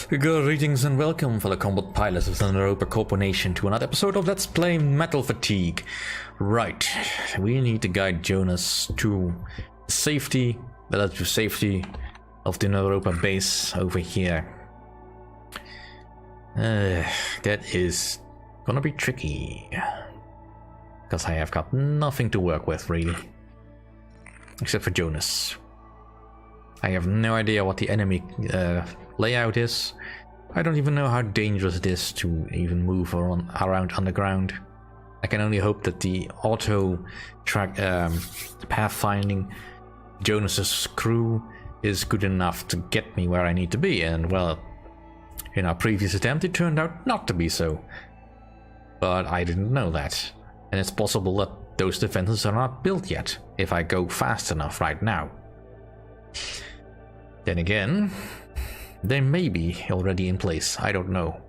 Greetings and welcome, fellow combat pilots of the Neuropa Corporation, to another episode of Let's Play Metal Fatigue. Right, we need to guide Jonas to safety, the relative safety of the Neuropa base over here. That is gonna be tricky, because I have got nothing to work with, really. Except for Jonas. I have no idea what the enemy layout is. I don't even know how dangerous it is to even move around underground. I can only hope that the auto track pathfinding Jonas's crew is good enough to get me where I need to be, and well, in our previous attempt it turned out not to be so. But I didn't know that, and it's possible that those defenses are not built yet if I go fast enough right now. Then again, they may be already in place, I don't know.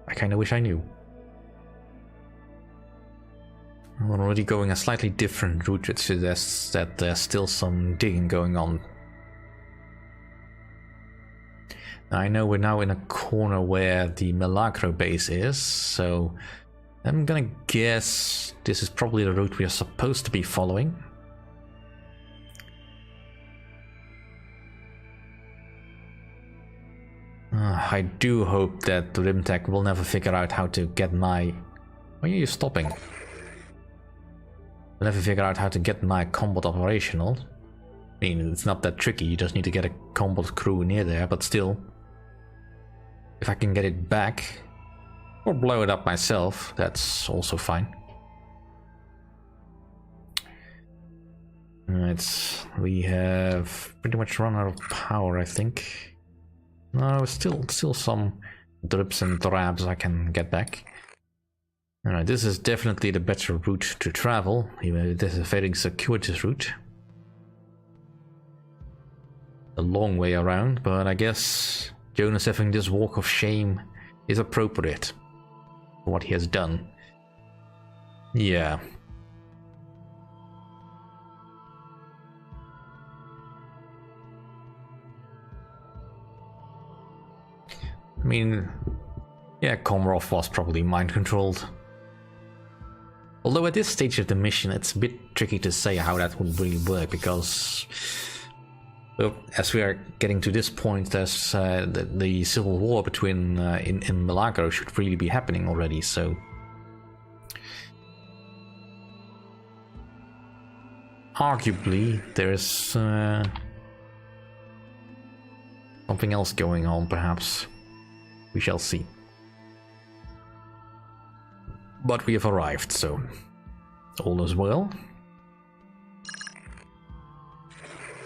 I kinda wish I knew. I'm already going a slightly different route, which suggests that there's still some digging going on. I know we're now in a corner where the Agro base is, so I'm gonna guess this is probably the route we are supposed to be following. I do hope that Rimtech will never figure out how to get my... Why are you stopping? Will never figure out how to get my combat operational. I mean, it's not that tricky, you just need to get a combat crew near there, but still. If I can get it back, or blow it up myself, that's also fine. Alright, we have pretty much run out of power, I think. No, still some drips and drabs I can get back. Alright, this is definitely the better route to travel, even if this is a very circuitous route. A long way around, but I guess Jonas having this walk of shame is appropriate for what he has done. Yeah. I mean, yeah, Combots was probably mind-controlled. Although at this stage of the mission it's a bit tricky to say how that would really work, because well, as we are getting to this point, there's the civil war between in Agro should really be happening already, so... Arguably, there's something else going on, perhaps. We shall see. But we have arrived, so all is well.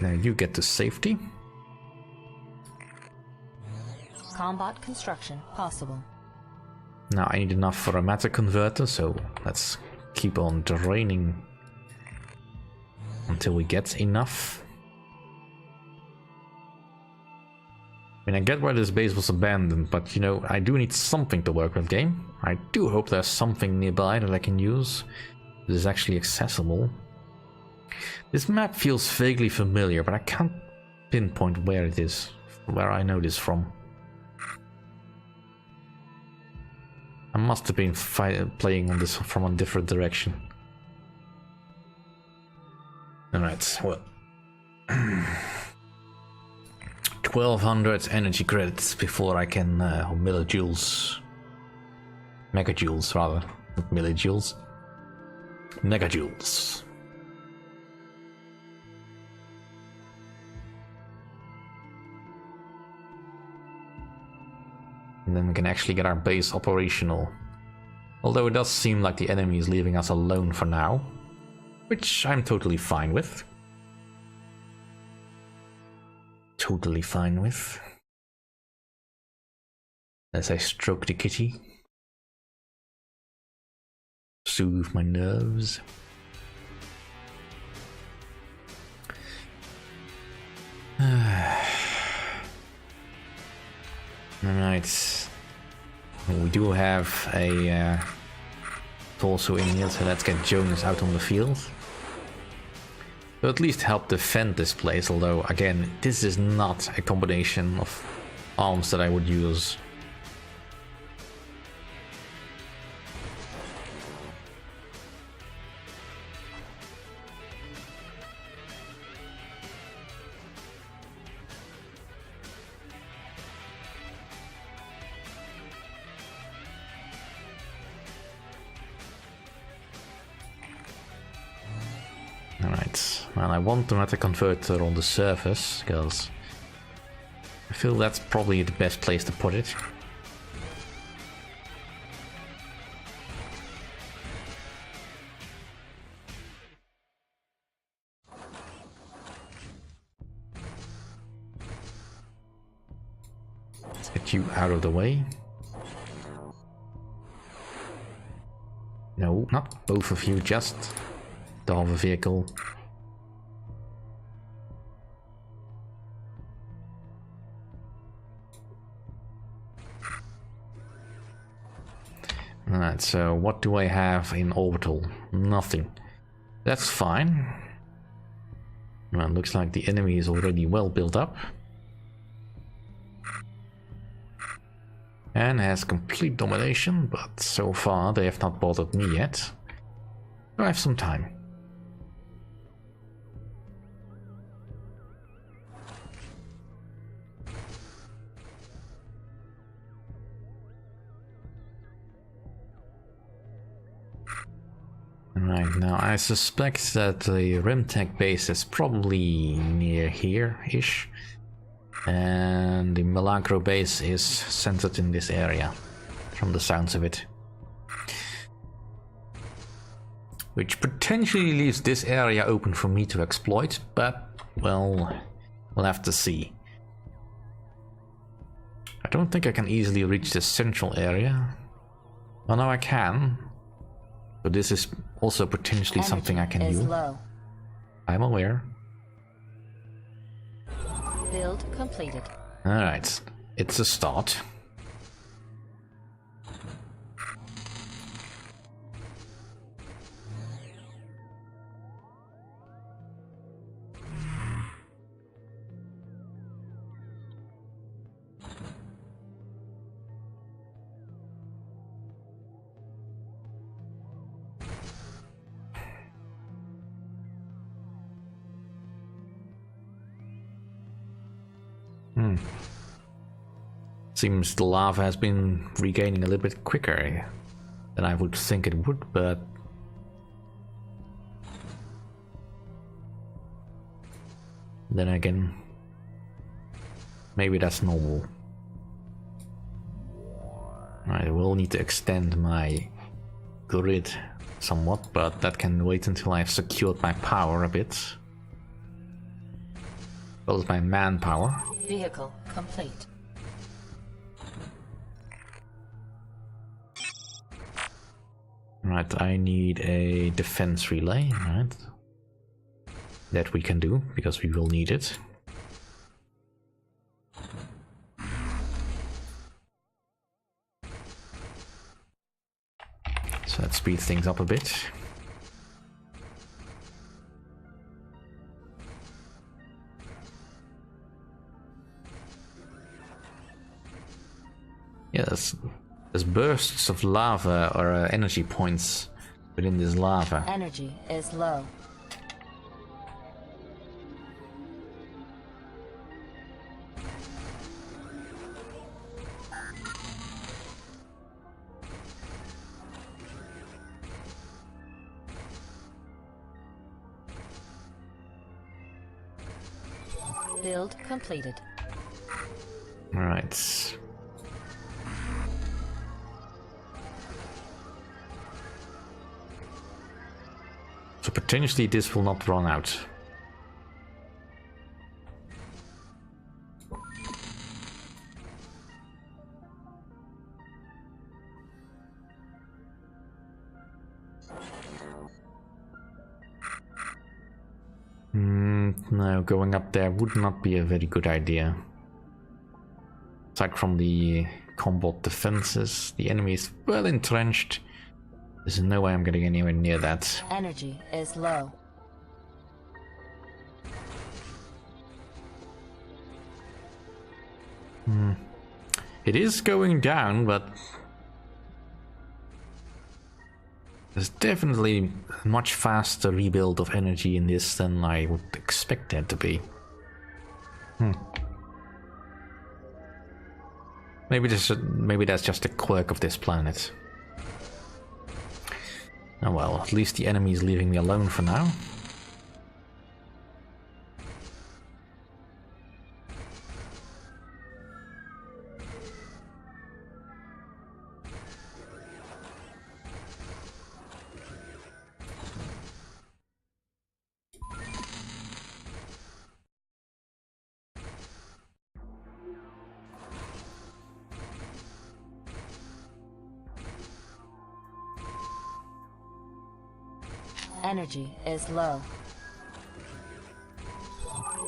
Now you get to safety. Combat construction possible. Now I need enough for a matter converter, so let's keep on draining until we get enough. I mean, I get why this base was abandoned, but you know, I do need something to work with, game. I do hope there's something nearby that I can use that is actually accessible. This map feels vaguely familiar, but I can't pinpoint where it is, where I know this from. I must have been playing on this from a different direction. Alright, well... 1200 energy credits before I can millijoules, megajoules rather, not millijoules, megajoules. And then we can actually get our base operational. Although it does seem like the enemy is leaving us alone for now, which I'm totally fine with. Totally fine with. As I stroke the kitty. Soothe my nerves. Alright. We do have a torso in here, so let's get Jonas out on the field. To at least help defend this place, although again, this is not a combination of arms that I would use. Alright, well, I want the matter converter on the surface, because I feel that's probably the best place to put it. Let's get you out of the way. No, not both of you, just the hover vehicle. Alright, so what do I have in orbital? Nothing. That's fine. Well, looks like the enemy is already well built up. And has complete domination, but so far they have not bothered me yet. I have some time. Right, now I suspect that the Rimtech base is probably near here-ish. And the Agro base is centered in this area, from the sounds of it. Which potentially leaves this area open for me to exploit, but, well, we'll have to see. I don't think I can easily reach this central area. Well, no, I can. But this is also potentially something I can do. Low. I'm aware. Build completed. Alright, it's a start. Seems the lava has been regaining a little bit quicker than I would think it would, but then again, maybe that's normal. I will need to extend my grid somewhat, but that can wait until I've secured my power a bit. As well as my manpower. Vehicle complete. Right, I need a defense relay, right? That we can do, because we will need it. So let's speed things up a bit. Yes. There's bursts of lava or energy points within this lava. Energy is low. Build completed. All right. So potentially this will not run out. No, going up there would not be a very good idea. Aside from the combat defenses, the enemy is well entrenched. There's no way I'm getting anywhere near that. Energy is low. It is going down, but there's definitely a much faster rebuild of energy in this than I would expect there to be. Maybe that's just a quirk of this planet. Oh well, at least the enemy is leaving me alone for now. Energy is low.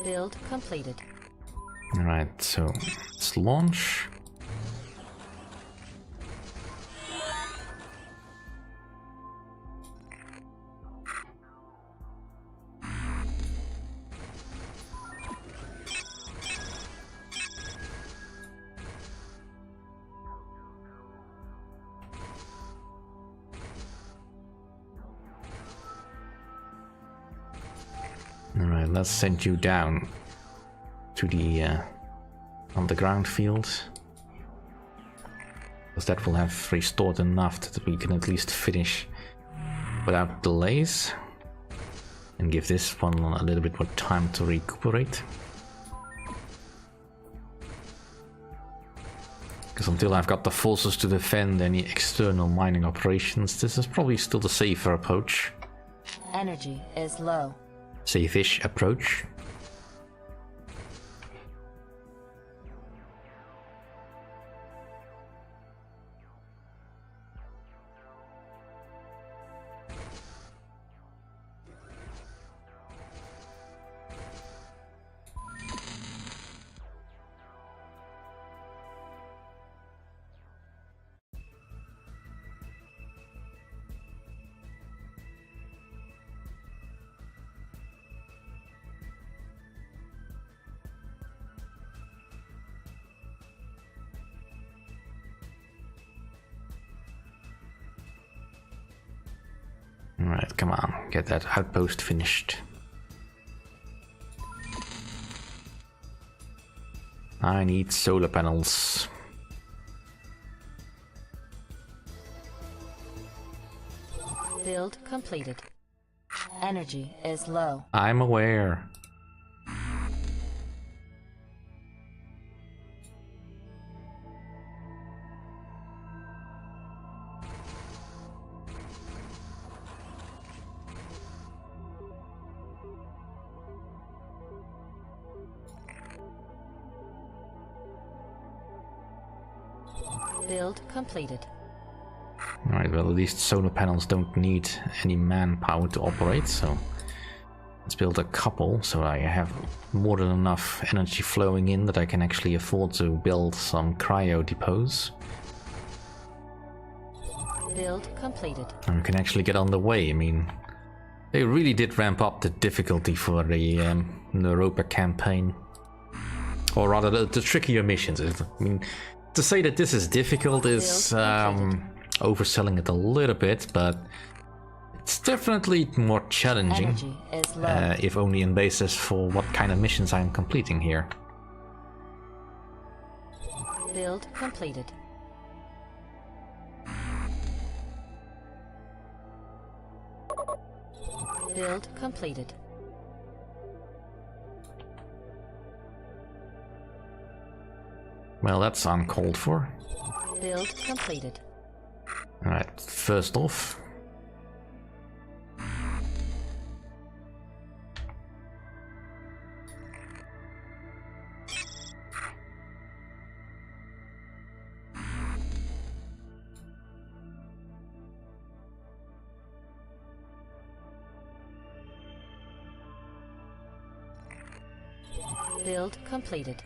Build completed. Alright, so let's launch. Alright, let's send you down to the underground field. Because that will have restored enough that we can at least finish without delays. And give this one a little bit more time to recuperate. Because until I've got the forces to defend any external mining operations, this is probably still the safer approach. Energy is low. Safe-ish approach. Alright, come on, get that outpost finished. I need solar panels. Build completed. Energy is low. I'm aware. Build completed. Alright, well, at least solar panels don't need any manpower to operate, so let's build a couple so I have more than enough energy flowing in that I can actually afford to build some cryo depots. Build completed. And we can actually get on the way. I mean, they really did ramp up the difficulty for the Neuropa campaign. Or rather, the trickier missions. I mean, to say that this is difficult is overselling it a little bit, but it's definitely more challenging, if only in basis for what kind of missions I'm completing here. Build completed. Build completed. Well, that's uncalled for. Build completed. Alright, first off. Build completed.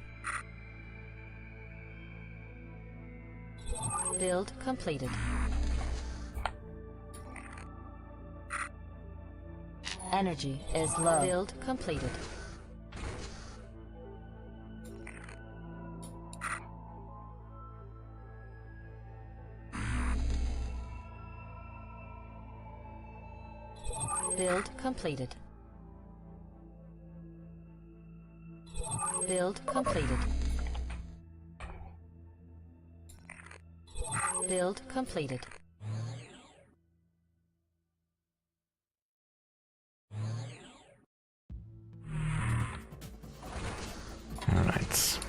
Build completed. Energy is low. Build completed. Build completed. Build completed. Build completed. All right.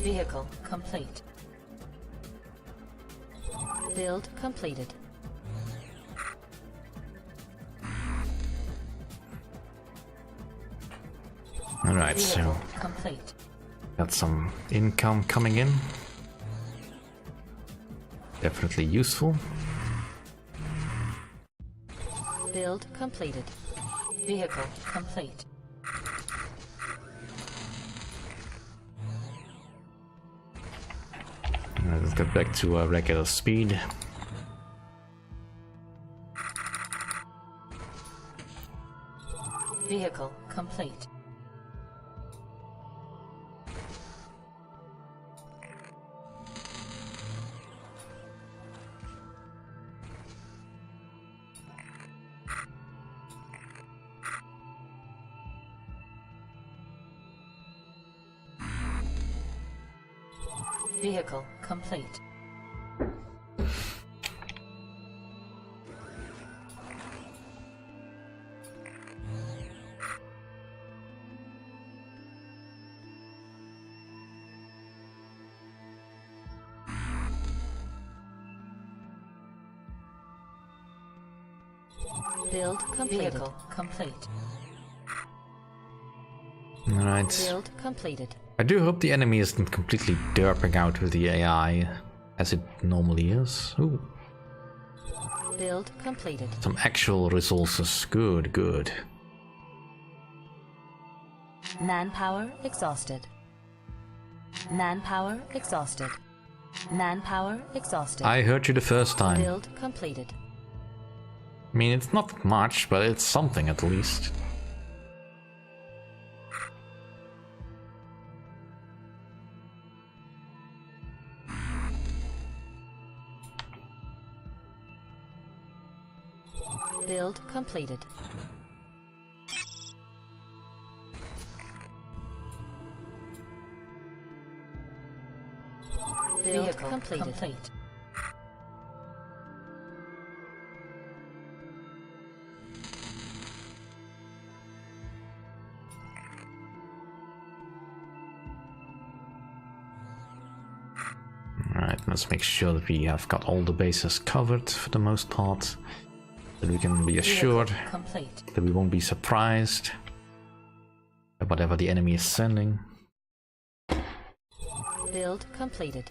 Vehicle complete. Build completed. All right, so Vehicle complete. got some income coming in. Definitely useful. Build completed. Vehicle complete. Let's get back to regular speed. Vehicle complete. Vehicle complete. Build completed. Vehicle complete. Alright. Build completed. I do hope the enemy isn't completely derping out with the AI, as it normally is. Ooh. Build completed. Some actual resources. Good, good. Manpower exhausted. Manpower exhausted. Manpower exhausted. I heard you the first time. Build completed. I mean, it's not much, but it's something at least. Build completed. Build completed. Complete. Alright, let's make sure that we have got all the bases covered for the most part. That we can be assured that we won't be surprised by whatever the enemy is sending. Build completed.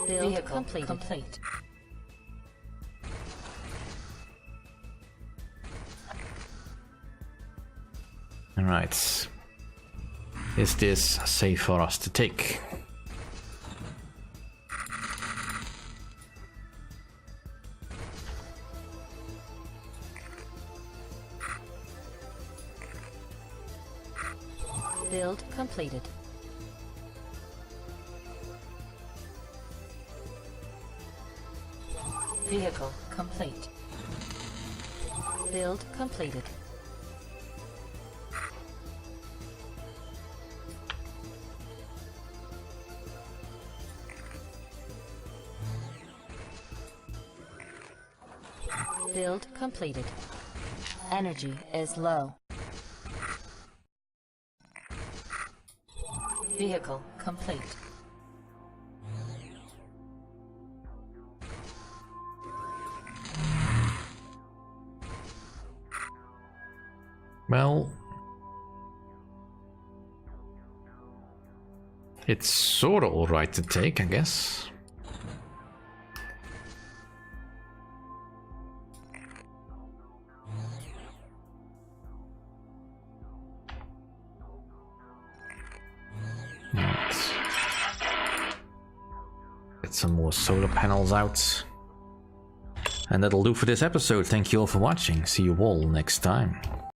Build complete. Alright. Is this safe for us to take? Build completed. Vehicle complete. Build completed. Build completed. Energy is low. Vehicle complete. Well, it's sort of alright to take, I guess. Get some more solar panels out. And that'll do for this episode. Thank you all for watching. See you all next time.